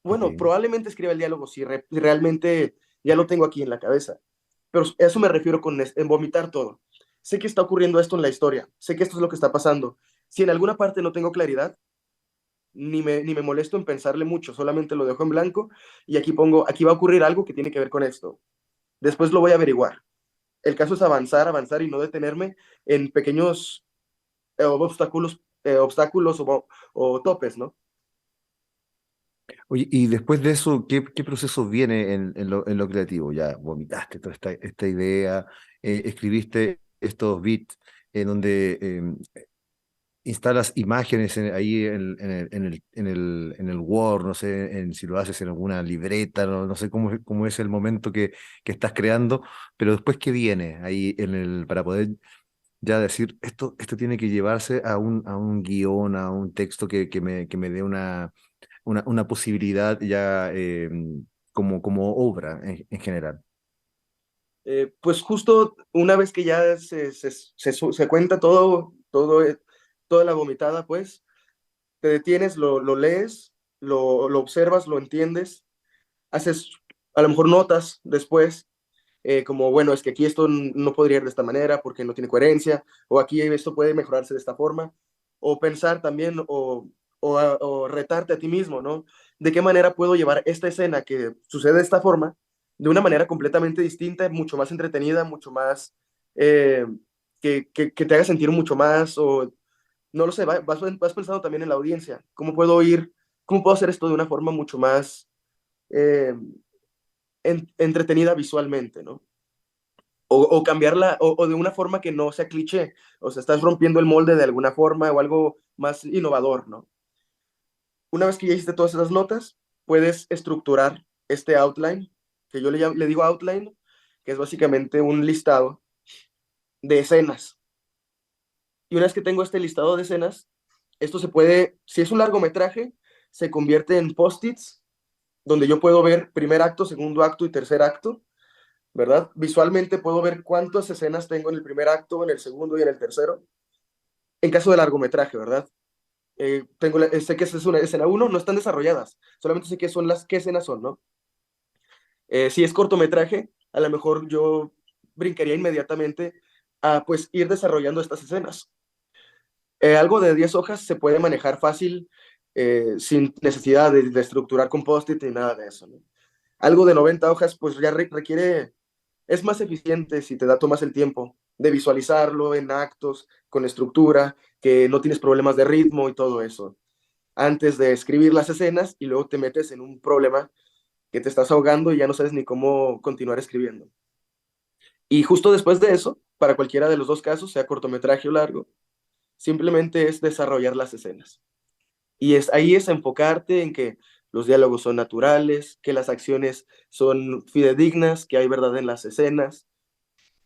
Bueno, Ok. probablemente escriba el diálogo si realmente ya lo tengo aquí en la cabeza, pero a eso me refiero en vomitar todo. Sé que está ocurriendo esto en la historia, sé que esto es lo que está pasando. Si en alguna parte no tengo claridad, ni me molesto en pensarle mucho, solamente lo dejo en blanco y aquí va a ocurrir algo que tiene que ver con esto. Después lo voy a averiguar. El caso es avanzar, avanzar y no detenerme en pequeños obstáculos o topes, ¿no? Oye, y después de eso, ¿qué proceso viene en lo creativo? Ya vomitaste toda esta idea, escribiste estos beats en donde instalas imágenes ahí en el Word, no sé si lo haces en alguna libreta, no sé cómo es el momento que estás creando, pero después, ¿qué viene ahí para poder ya decir, esto tiene que llevarse a un guión, a un texto que me dé una posibilidad ya como obra en general? Pues justo una vez que ya se cuenta toda la vomitada, pues te detienes, lo lees, lo observas, lo entiendes, haces a lo mejor notas después, como, bueno, es que aquí esto no podría ir de esta manera porque no tiene coherencia, o aquí esto puede mejorarse de esta forma, o pensar también, o retarte a ti mismo, ¿no? ¿De qué manera puedo llevar esta escena que sucede de esta forma, de una manera completamente distinta, mucho más entretenida, mucho más, eh, que te haga sentir mucho más, o no lo sé, vas pensando también en la audiencia, cómo puedo hacer esto de una forma mucho más eh, entretenida visualmente, ¿no? o cambiarla, o de una forma que no sea cliché. O sea, estás rompiendo el molde de alguna forma o algo más innovador, ¿no? Una vez que ya hiciste todas esas notas, puedes estructurar este outline, que yo le digo outline, que es básicamente un listado de escenas. Y una vez que tengo este listado de escenas, esto se puede, si es un largometraje, se convierte en post-its, donde yo puedo ver primer acto, segundo acto y tercer acto, ¿verdad? Visualmente puedo ver cuántas escenas tengo en el primer acto, en el segundo y en el tercero. En caso de largometraje, ¿verdad? Sé que esa es una escena uno, no están desarrolladas, solamente sé qué escenas son, ¿no? Si es cortometraje, a lo mejor yo brincaría inmediatamente a pues ir desarrollando estas escenas. Algo de 10 hojas se puede manejar fácil, sin necesidad de estructurar con post-it ni nada de eso, ¿no? Algo de 90 hojas pues ya requiere, es más eficiente si tomas el tiempo de visualizarlo en actos, con estructura, que no tienes problemas de ritmo y todo eso, antes de escribir las escenas y luego te metes en un problema que te estás ahogando y ya no sabes ni cómo continuar escribiendo. Y justo después de eso, para cualquiera de los dos casos, sea cortometraje o largo, simplemente es desarrollar las escenas. Y ahí es enfocarte en que los diálogos son naturales, que las acciones son fidedignas, que hay verdad en las escenas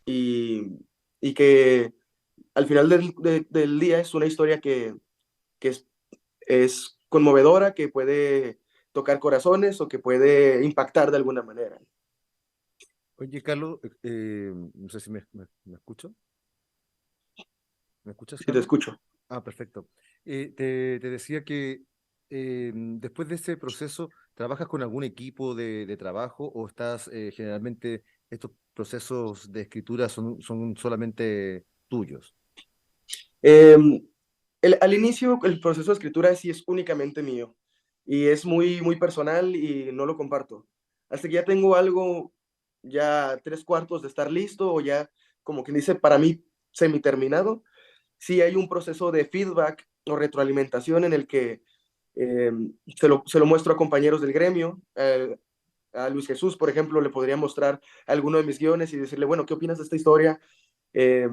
y, y que al final del día es una historia que es conmovedora, que puede tocar corazones o que puede impactar de alguna manera. Oye, Carlos, no sé si me escucho. ¿Me escuchas, Si te Carlos? escucho. Ah, perfecto. Te decía que después de ese proceso, ¿trabajas con algún equipo de trabajo o estás generalmente estos procesos de escritura son solamente tuyos? Eh, al inicio, el proceso de escritura sí es únicamente mío y es muy, muy personal y no lo comparto. Hasta que ya tengo algo, ya tres cuartos de estar listo o ya, como quien dice, para mí semi-terminado, sí hay un proceso de feedback o retroalimentación en el que eh, se lo muestro a compañeros del gremio. A Luis Jesús, por ejemplo, le podría mostrar alguno de mis guiones y decirle, bueno, ¿qué opinas de esta historia? Eh,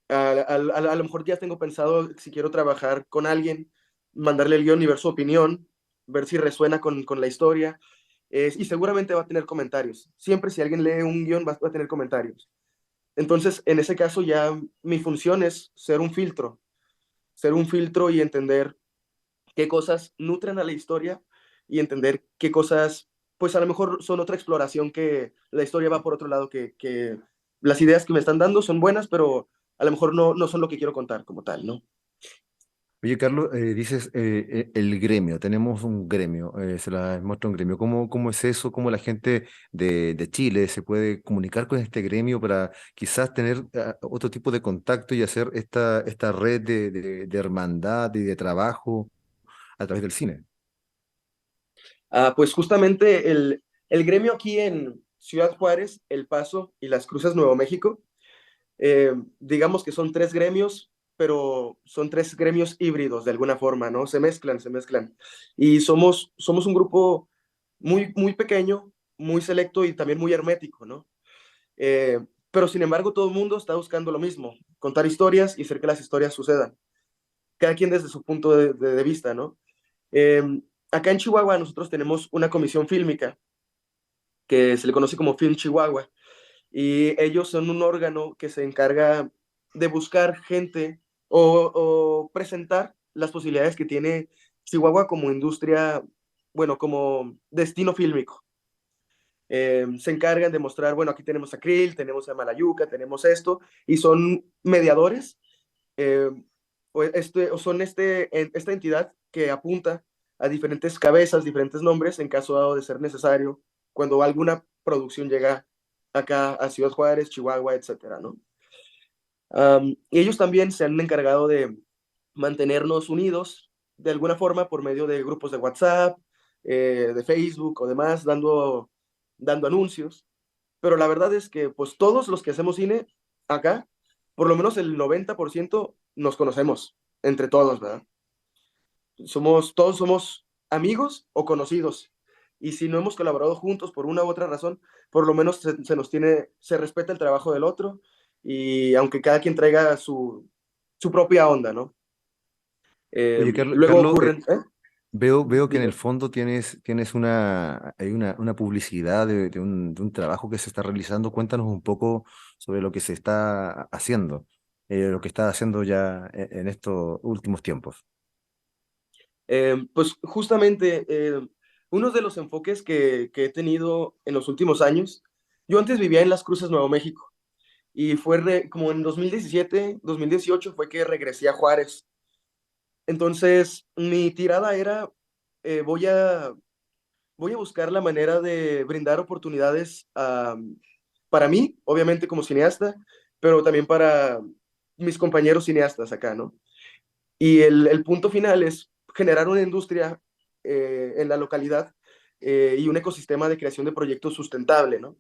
a lo mejor ya tengo pensado si quiero trabajar con alguien, mandarle el guión y ver su opinión, ver si resuena con la historia. Y seguramente va a tener comentarios. Siempre si alguien lee un guión va a tener comentarios. Entonces, en ese caso ya mi función es ser un filtro y entender qué cosas nutren a la historia y entender qué cosas, pues a lo mejor son otra exploración, que la historia va por otro lado, que las ideas que me están dando son buenas, pero a lo mejor no son lo que quiero contar como tal, ¿no? Oye, Carlos, dices el gremio, tenemos un gremio, se la muestra un gremio. ¿Cómo es eso? ¿Cómo la gente de Chile se puede comunicar con este gremio para quizás tener otro tipo de contacto y hacer esta red de hermandad y de trabajo a través del cine? Pues justamente el gremio aquí en Ciudad Juárez, El Paso y Las Cruces, Nuevo México, digamos que son tres gremios, pero son tres gremios híbridos de alguna forma, ¿no? Se mezclan. Y somos un grupo muy, muy pequeño, muy selecto y también muy hermético, ¿no? Pero sin embargo, todo el mundo está buscando lo mismo, contar historias y hacer que las historias sucedan. Cada quien desde su punto de vista, ¿no? Eh, Acá en Chihuahua nosotros tenemos una comisión fílmica que se le conoce como Film Chihuahua, y ellos son un órgano que se encarga de buscar gente o presentar las posibilidades que tiene Chihuahua como industria, bueno, como destino fílmico. Se encargan de mostrar, bueno, aquí tenemos a Krill, tenemos a Malayuca, tenemos esto, y son mediadores, eh, o son esta entidad que apunta a diferentes cabezas, diferentes nombres, en caso dado de ser necesario, cuando alguna producción llega acá a Ciudad Juárez, Chihuahua, etcétera, ¿no? Y ellos también se han encargado de mantenernos unidos de alguna forma por medio de grupos de WhatsApp, de Facebook o demás, dando anuncios. Pero la verdad es que pues todos los que hacemos cine acá, por lo menos el 90% nos conocemos entre todos, ¿verdad? Todos somos amigos o conocidos. y si no hemos colaborado juntos por una u otra razón, por lo menos se respeta el trabajo del otro, y aunque cada quien traiga su propia onda, ¿no? Oye, Luego Carlos, ocurren, ¿eh? veo que en el Dime. fondo tienes una publicidad de un trabajo que se está realizando. Cuéntanos un poco sobre lo que se está haciendo, lo que está haciendo ya en estos últimos tiempos. Pues justamente uno de los enfoques que he tenido en los últimos años, yo antes vivía en Las Cruces, Nuevo México, y como en 2017, 2018 fue que regresé a Juárez. Entonces, mi tirada era, eh, voy a, voy a buscar la manera de brindar oportunidades para mí, obviamente como cineasta, pero también para mis compañeros cineastas acá, ¿no? Y el punto final es generar una industria en la localidad y un ecosistema de creación de proyectos sustentable, ¿no?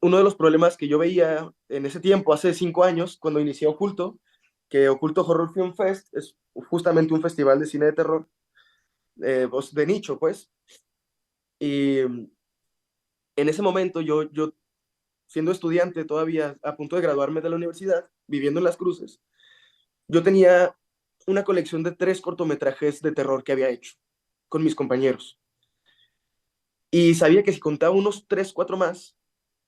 Uno de los problemas que yo veía en ese tiempo, hace 5 años, cuando inicié Oculto, que Oculto Horror Film Fest es justamente un festival de cine de terror, pues, de nicho, pues. Y en ese momento yo, siendo estudiante todavía, a punto de graduarme de la universidad, viviendo en Las Cruces, yo tenía una colección de 3 cortometrajes de terror que había hecho con mis compañeros. Y sabía que si contaba unos 3, 4 más,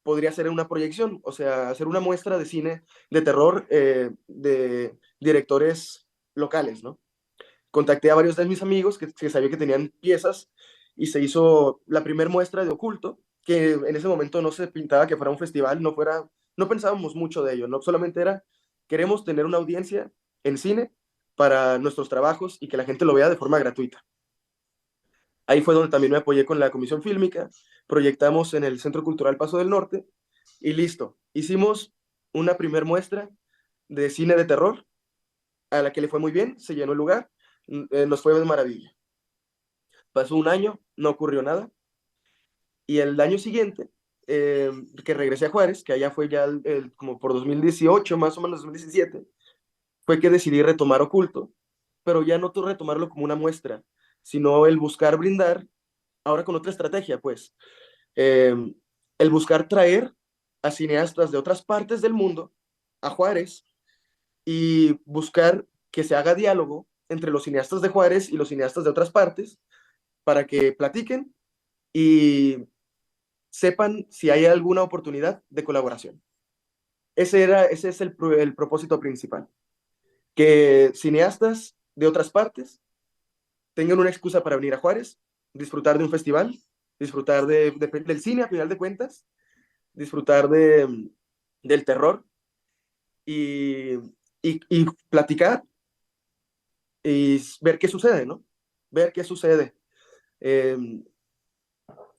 podría hacer una proyección, o sea, hacer una muestra de cine de terror de directores locales, ¿no? Contacté a varios de mis amigos que sabía que tenían piezas y se hizo la primera muestra de Oculto, que en ese momento no se pintaba que fuera un festival, no pensábamos mucho de ello, no solamente era, queremos tener una audiencia en cine para nuestros trabajos y que la gente lo vea de forma gratuita. Ahí fue donde también me apoyé con la Comisión Fílmica, proyectamos en el Centro Cultural Paso del Norte y listo. Hicimos una primer muestra de cine de terror, a la que le fue muy bien, se llenó el lugar, nos fue de maravilla. Pasó un año, no ocurrió nada, y el año siguiente, que regresé a Juárez, que allá fue ya como por 2018, más o menos 2017, fue que decidí retomar Oculto, pero ya no retomarlo como una muestra, sino el buscar brindar, ahora con otra estrategia, pues, eh, el buscar traer a cineastas de otras partes del mundo a Juárez y buscar que se haga diálogo entre los cineastas de Juárez y los cineastas de otras partes para que platiquen y sepan si hay alguna oportunidad de colaboración. Ese es el propósito principal, que cineastas de otras partes tengan una excusa para venir a Juárez, disfrutar de un festival, disfrutar del cine a final de cuentas, disfrutar del terror y, y platicar y ver qué sucede, ¿no? Ver qué sucede. Eh,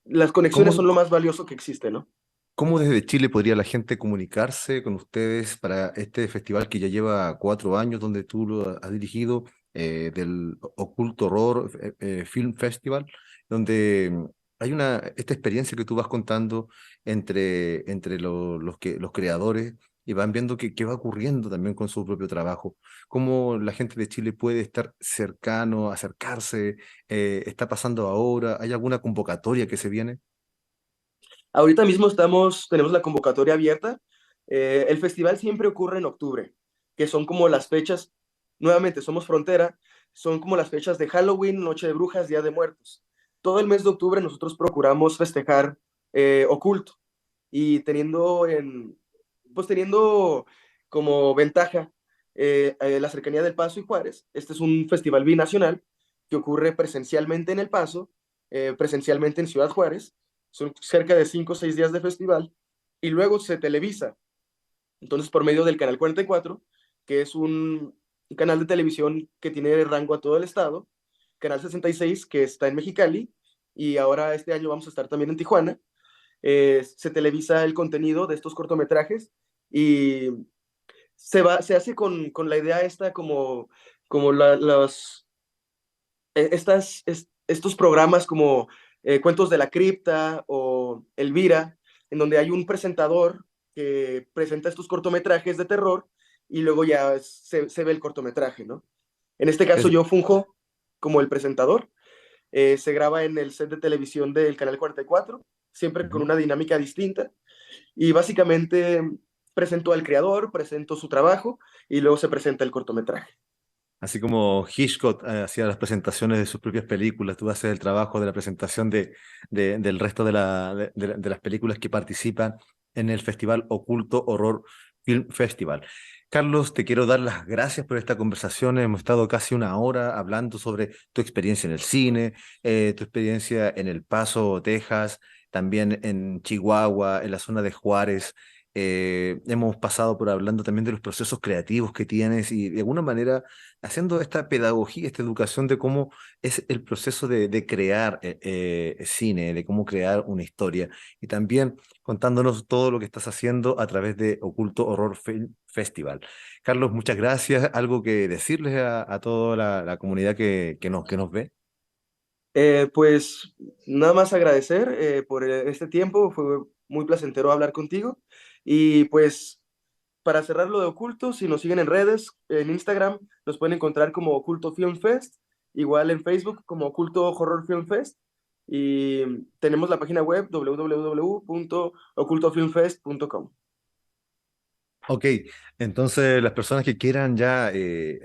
las conexiones ¿Cómo, son lo más valioso que existe, ¿no? cómo desde Chile podría la gente comunicarse con ustedes para este festival que ya lleva 4 años, donde tú lo has dirigido, del Oculto Horror Film Festival, donde hay esta experiencia que tú vas contando entre los creadores y van viendo qué va ocurriendo también con su propio trabajo? ¿Cómo la gente de Chile puede estar cercano, acercarse? ¿Está pasando ahora? ¿Hay alguna convocatoria que se viene? Ahorita mismo tenemos la convocatoria abierta. El festival siempre ocurre en octubre, que son como las fechas, nuevamente somos frontera, son como las fechas de Halloween, Noche de Brujas, Día de Muertos. Todo el mes de octubre nosotros procuramos festejar Oculto y teniendo como ventaja la cercanía del Paso y Juárez. Este es un festival binacional que ocurre presencialmente en El Paso, presencialmente en Ciudad Juárez. Son cerca de 5 o 6 días de festival y luego se televisa. Entonces, por medio del Canal 44, que es un canal de televisión que tiene rango a todo el estado, Canal 66, que está en Mexicali, y ahora este año vamos a estar también en Tijuana, se televisa el contenido de estos cortometrajes y se hace con la idea esta como estos programas como Cuentos de la Cripta o Elvira, en donde hay un presentador que presenta estos cortometrajes de terror y luego ya se ve el cortometraje, ¿no? En este caso Es, yo funjo como el presentador Se graba en el set de televisión del Canal 44, siempre con una dinámica distinta. Y básicamente presento al creador, presento su trabajo y luego se presenta el cortometraje. Así como Hitchcock hacía las presentaciones de sus propias películas, tú haces el trabajo de la presentación del resto de las películas que participan en el Festival Oculto Horror Film Festival. Carlos, te quiero dar las gracias por esta conversación. Hemos estado casi una hora hablando sobre tu experiencia en el cine, tu experiencia en El Paso, Texas, también en Chihuahua, en la zona de Juárez. Hemos pasado por hablando también de los procesos creativos que tienes y de alguna manera haciendo esta pedagogía, esta educación de cómo es el proceso de crear cine, de cómo crear una historia y también contándonos todo lo que estás haciendo a través de Oculto Horror Film Festival. Carlos, muchas gracias. ¿Algo que decirles a toda la comunidad que nos ve? Pues nada más agradecer por este tiempo, fue muy placentero hablar contigo. Y pues para cerrar lo de Oculto, si nos siguen en redes, en Instagram nos pueden encontrar como Oculto Film Fest, igual en Facebook como Oculto Horror Film Fest. Y tenemos la página web www.ocultofilmfest.com. Ok, entonces las personas que quieran ya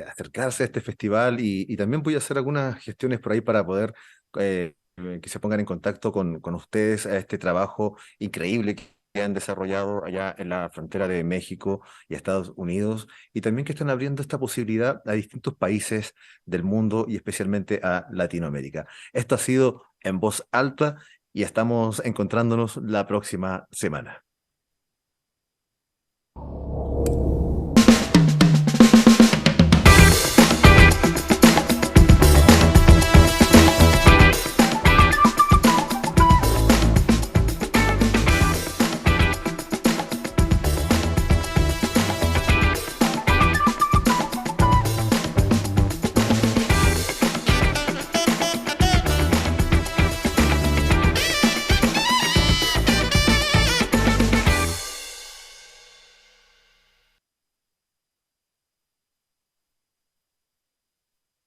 acercarse a este festival y también voy a hacer algunas gestiones por ahí para poder que se pongan en contacto con ustedes a este trabajo increíble que han desarrollado allá en la frontera de México y Estados Unidos y también que están abriendo esta posibilidad a distintos países del mundo y especialmente a Latinoamérica. Esto ha sido En Voz Alta y estamos encontrándonos la próxima semana.